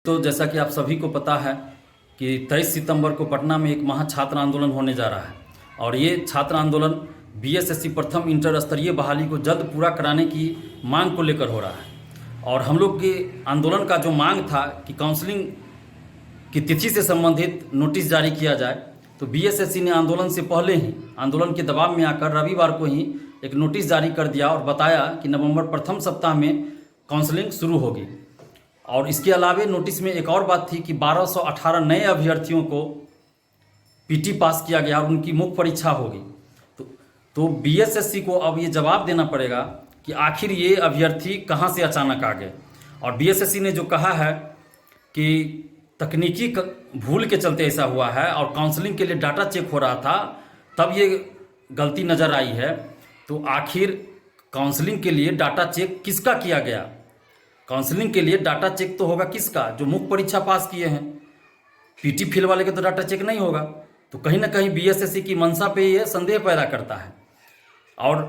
तो जैसा कि आप सभी को पता है कि 23 सितंबर को पटना में एक महा छात्र आंदोलन होने जा रहा है और ये छात्र आंदोलन बीएसएससी प्रथम इंटर स्तरीय बहाली को जल्द पूरा कराने की मांग को लेकर हो रहा है। और हम लोग के आंदोलन का जो मांग था कि काउंसलिंग की तिथि से संबंधित नोटिस जारी किया जाए, तो बीएसएससी ने आंदोलन से पहले ही आंदोलन के दबाव में आकर रविवार को ही एक नोटिस जारी कर दिया और बताया कि नवंबर प्रथम सप्ताह में काउंसलिंग शुरू होगी। और इसके अलावे नोटिस में एक और बात थी कि 1218 नए अभ्यर्थियों को पीटी पास किया गया और उनकी मुख्य परीक्षा होगी। तो बीएसएससी को अब ये जवाब देना पड़ेगा कि आखिर ये अभ्यर्थी कहाँ से अचानक आ गए। और बीएसएससी ने जो कहा है कि तकनीकी भूल के चलते ऐसा हुआ है और काउंसलिंग के लिए डाटा चेक हो रहा था तब ये गलती नज़र आई है। तो आखिर काउंसलिंग के लिए डाटा चेक किसका किया गया? काउंसलिंग के लिए डाटा चेक तो होगा किसका? जो मुख्य परीक्षा पास किए हैं। पीटी फेल वाले के तो डाटा चेक नहीं होगा। तो कहीं ना कहीं बीएसएससी की मंशा पे ये संदेह पैदा करता है। और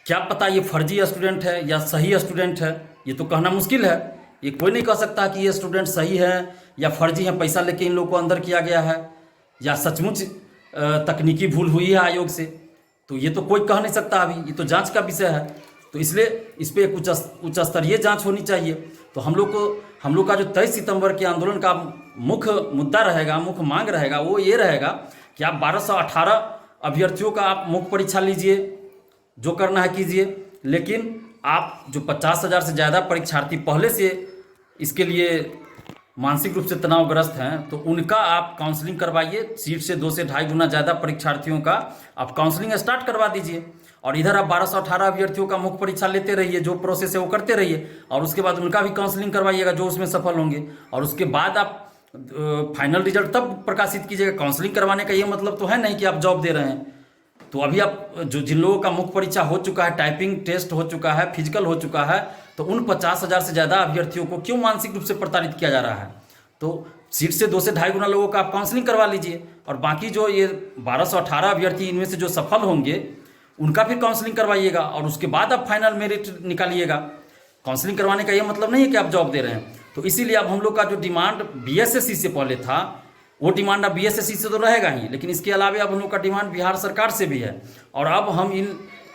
क्या पता ये फर्जी स्टूडेंट है या सही स्टूडेंट है, ये तो कहना मुश्किल है। ये कोई नहीं कह सकता कि ये स्टूडेंट सही है या फर्जी है, पैसा लेके इन लोगों को अंदर किया गया है या सचमुच तकनीकी भूल हुई है आयोग से। तो ये तो कोई कह नहीं सकता अभी, ये तो जांच का विषय है। तो इसलिए इस पर एक उच्च स्तरीय जांच होनी चाहिए। तो हम लोग का जो 23 सितंबर के आंदोलन का मुख्य मुद्दा रहेगा, मुख्य मांग रहेगा, वो ये रहेगा कि आप 1218 अभ्यर्थियों का आप मुख्य परीक्षा लीजिए, जो करना है कीजिए, लेकिन आप जो 50,000 से ज़्यादा परीक्षार्थी पहले से इसके लिए मानसिक रूप से तनावग्रस्त हैं, तो उनका आप काउंसलिंग करवाइए। सीट से 2 से 2.5 गुना ज़्यादा परीक्षार्थियों का आप काउंसलिंग स्टार्ट करवा दीजिए। और इधर आप 1218 अभ्यर्थियों का मुख्य परीक्षा लेते रहिए, जो प्रोसेस है वो करते रहिए और उसके बाद उनका भी काउंसलिंग करवाइएगा जो उसमें सफल होंगे। और उसके बाद आप फाइनल रिजल्ट तब प्रकाशित कीजिएगा। काउंसलिंग करवाने का ये मतलब तो है नहीं कि आप जॉब दे रहे हैं। तो अभी आप जिन लोगों का मुख्य परीक्षा हो चुका है, टाइपिंग टेस्ट हो चुका है, फिजिकल हो चुका है, तो उन 50,000 से ज़्यादा अभ्यर्थियों को क्यों मानसिक रूप से प्रताड़ित किया जा रहा है? तो सीट से 2 से 2.5 गुना लोगों का आप काउंसलिंग करवा लीजिए और बाकी जो ये 1218 अभ्यर्थी इनमें से जो सफल होंगे उनका फिर काउंसलिंग करवाइएगा और उसके बाद आप फाइनल मेरिट निकालिएगा। काउंसलिंग करवाने का ये मतलब नहीं है कि आप जॉब दे रहे हैं। तो इसीलिए अब हम लोग का जो डिमांड बीएसएससी से पहले था, वो डिमांड अब बीएसएससी से तो रहेगा ही, लेकिन इसके अलावा अब हम लोग का डिमांड बिहार सरकार से भी है। और अब हम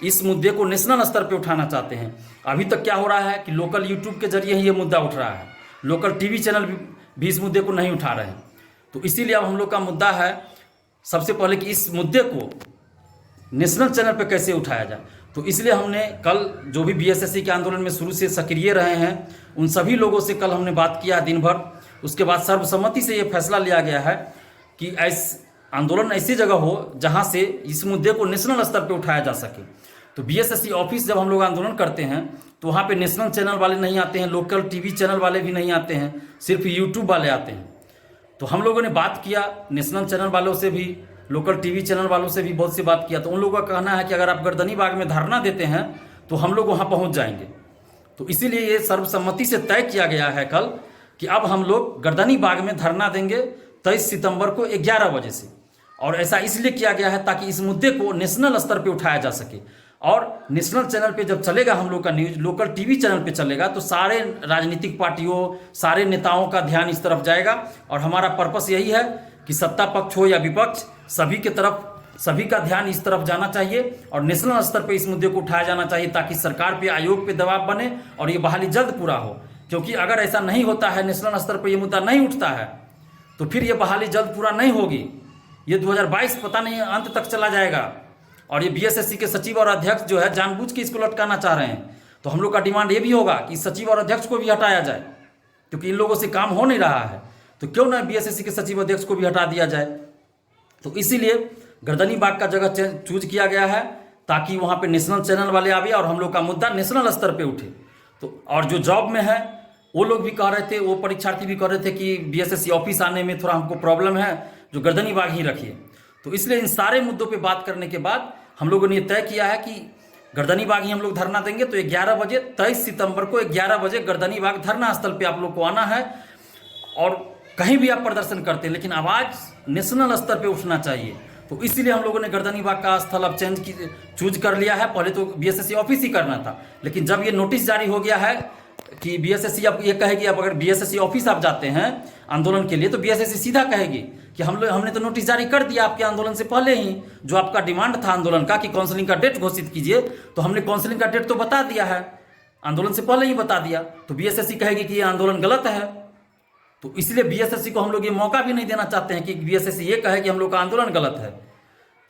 इस मुद्दे को नेशनल स्तर पे उठाना चाहते हैं। अभी तक क्या हो रहा है कि लोकल यूट्यूब के जरिए ही ये मुद्दा उठ रहा है, लोकल टीवी चैनल भी इस मुद्दे को नहीं उठा रहे हैं। तो इसीलिए अब हम लोग का मुद्दा है सबसे पहले कि इस मुद्दे को नेशनल चैनल पे कैसे उठाया जाए। तो इसलिए हमने कल जो भी बीएसएससी के आंदोलन में शुरू से सक्रिय रहे हैं उन सभी लोगों से कल हमने बात किया दिन भर। उसके बाद सर्वसम्मति से ये फैसला लिया गया है कि आंदोलन ऐसी जगह हो जहां से इस मुद्दे को नेशनल स्तर पे उठाया जा सके। तो बीएसएससी ऑफिस जब हम लोग आंदोलन करते हैं तो वहाँ पे नेशनल चैनल वाले नहीं आते हैं, लोकल टीवी चैनल वाले भी नहीं आते हैं, सिर्फ यूट्यूब वाले आते हैं। तो हम लोगों ने बात किया नेशनल चैनल वालों से भी, लोकल टीवी चैनल वालों से भी बहुत सी बात किया। तो उन लोगों का कहना है कि अगर आप गर्दनी बाग में धरना देते हैं तो हम लोग वहाँ पहुँच जाएंगे। तो इसीलिए ये सर्वसम्मति से तय किया गया है कल कि अब हम लोग गर्दनी बाग में धरना देंगे 23 सितंबर को 11 बजे से। और ऐसा इसलिए किया गया है ताकि इस मुद्दे को नेशनल स्तर पे उठाया जा सके। और नेशनल चैनल पे जब चलेगा हम लोग का न्यूज़, लोकल टीवी चैनल पे चलेगा, तो सारे राजनीतिक पार्टियों, सारे नेताओं का ध्यान इस तरफ जाएगा। और हमारा पर्पस यही है कि सत्ता पक्ष हो या विपक्ष, सभी के तरफ, सभी का ध्यान इस तरफ जाना चाहिए और नेशनल स्तर पे इस मुद्दे को उठाया जाना चाहिए ताकि सरकार पे, आयोग पे दबाव बने और ये बहाली जल्द पूरा हो। क्योंकि अगर ऐसा नहीं होता है, नेशनल स्तर पर ये मुद्दा नहीं उठता है, तो फिर ये बहाली जल्द पूरा नहीं होगी। ये 2022 पता नहीं अंत तक चला जाएगा। और ये बीएसएससी के सचिव और अध्यक्ष जो है जानबूझ के इसको लटकाना चाह रहे हैं। तो हम लोग का डिमांड ये भी होगा कि सचिव और अध्यक्ष को भी हटाया जाए, क्योंकि इन लोगों से काम हो नहीं रहा है। तो क्यों ना बीएसएससी के सचिव अध्यक्ष को भी हटा दिया जाए। तो इसीलिए गर्दनी बाग का जगह चूज किया गया है ताकि वहाँ पे नेशनल चैनल वाले आवे और हम लोग का मुद्दा नेशनल स्तर पे उठे। तो और जो जॉब में है वो लोग भी कह रहे थे, वो परीक्षार्थी भी कह रहे थे कि बीएसएससी ऑफिस आने में थोड़ा हमको प्रॉब्लम है, जो गर्दनी बाग ही रखिए। तो इसलिए इन सारे मुद्दों पे बात करने के बाद हम लोगों ने तय किया है कि गर्दनी बाग ही हम लोग धरना देंगे। तो 11 बजे 23 सितंबर को 11 बजे गर्दनी बाग धरना स्थल पे आप लोग को आना है। और कहीं भी आप प्रदर्शन करते हैं, लेकिन आवाज़ नेशनल स्तर पे उठना चाहिए। तो इसीलिए हम लोगों ने गर्दनी बाग का स्थल अब चूज कर लिया है। पहले तो बीएसएससी ऑफिस ही करना था, लेकिन जब ये नोटिस जारी हो गया है कि बीएसएससी आप ये कहेगी, आप अगर बीएसएससी ऑफिस आप जाते हैं आंदोलन के लिए तो बीएसएससी सीधा कहेगी कि हमने तो नोटिस जारी कर दिया आपके आंदोलन से पहले ही, जो आपका डिमांड था आंदोलन का कि काउंसलिंग का डेट घोषित कीजिए, तो हमने काउंसलिंग का डेट तो बता दिया है, आंदोलन से पहले ही बता दिया। तो बीएसएससी कहेगी कि ये आंदोलन गलत है। तो इसलिए बीएसएससी को हम लोग ये मौका भी नहीं देना चाहते हैं कि बीएसएससी ये कहे कि हम लोग का आंदोलन गलत है,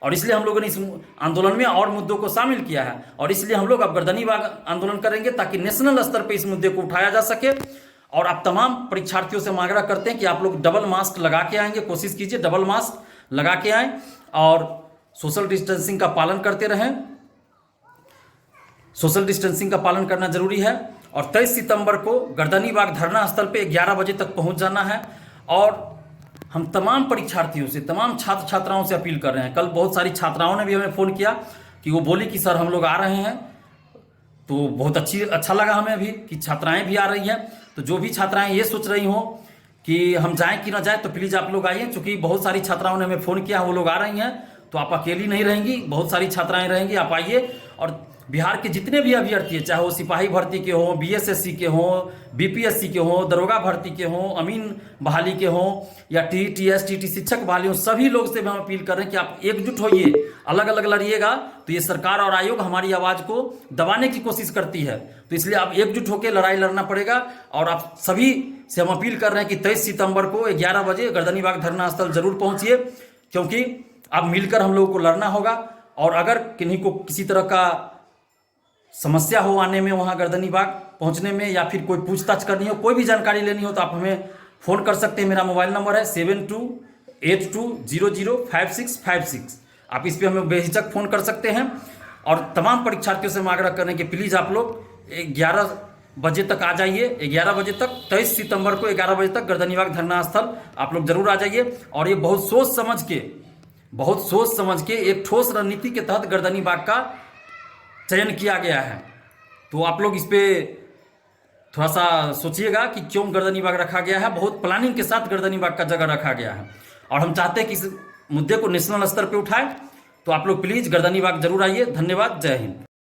और इसलिए हम लोगों ने इस आंदोलन में और मुद्दों को शामिल किया है। और इसलिए हम लोग अब गर्दनीबाग आंदोलन करेंगे ताकि नेशनल स्तर पर इस मुद्दे को उठाया जा सके। और आप तमाम परीक्षार्थियों से आग्रह करते हैं कि आप लोग डबल मास्क लगा के आएंगे, कोशिश कीजिए डबल मास्क लगा के आएँ और सोशल डिस्टेंसिंग का पालन करते रहें। सोशल डिस्टेंसिंग का पालन करना जरूरी है। और 23 सितंबर को गर्दनीबाग धरना स्थल पे 11 बजे तक पहुंच जाना है। और हम तमाम परीक्षार्थियों से, तमाम छात्र छात्राओं से अपील कर रहे हैं। कल बहुत सारी छात्राओं ने भी हमें फ़ोन किया कि वो बोली कि सर हम लोग आ रहे हैं, तो बहुत अच्छा लगा हमें भी कि छात्राएं भी आ रही हैं। तो जो भी छात्राएं ये सोच रही हों कि हम जाएं कि ना जाएं, तो प्लीज़ आप लोग आइए, क्योंकि बहुत सारी छात्राओं ने हमें फ़ोन किया, वो लोग आ रही हैं, तो आप अकेली नहीं रहेंगी, बहुत सारी छात्राएं रहेंगी, आप आइए। और बिहार के जितने भी अभ्यर्थी हैं, चाहे वो सिपाही भर्ती के हों, बीएसएससी के हों, बीपीएससी के हों, दरोगा भर्ती के हों, अमीन बहाली के हों, या टीटीएस टीटी शिक्षक बहाली हों, सभी लोग से हम अपील कर रहे हैं कि आप एकजुट होइए। अलग अलग लड़िएगा तो ये सरकार और आयोग हमारी आवाज़ को दबाने की कोशिश करती है। तो इसलिए आप एकजुट होकर लड़ाई लड़ना पड़ेगा। और आप सभी से हम अपील कर रहे हैं कि 23 सितंबर को 11 बजे गर्दनीबाग धरना स्थल जरूर पहुंचिए, क्योंकि अब मिलकर हम लोगों को लड़ना होगा। और अगर किन्हीं को किसी तरह का समस्या हो आने में, वहाँ गर्दनीबाग पहुँचने में, या फिर कोई पूछताछ करनी हो, कोई भी जानकारी लेनी हो, तो आप हमें फ़ोन कर सकते हैं। मेरा मोबाइल नंबर है 7282005656। आप इस पर हमें बेहिचक फ़ोन कर सकते हैं। और तमाम परीक्षार्थियों से हम आग्रह करें कि प्लीज़ आप लोग 11 बजे तक आ जाइए। 11 बजे तक 23 सितंबर को 11 बजे तक गर्दनीबाग धरना स्थल आप लोग जरूर आ जाइए। और ये बहुत सोच समझ के एक ठोस रणनीति के तहत गर्दनीबाग का चयन किया गया है। तो आप लोग इस पर थोड़ा सा सोचिएगा कि क्यों गर्दनीबाग रखा गया है। बहुत प्लानिंग के साथ गर्दनीबाग का जगह रखा गया है, और हम चाहते हैं कि इस मुद्दे को नेशनल स्तर पे उठाएं। तो आप लोग प्लीज़ गर्दनीबाग जरूर आइए। धन्यवाद। जय हिंद।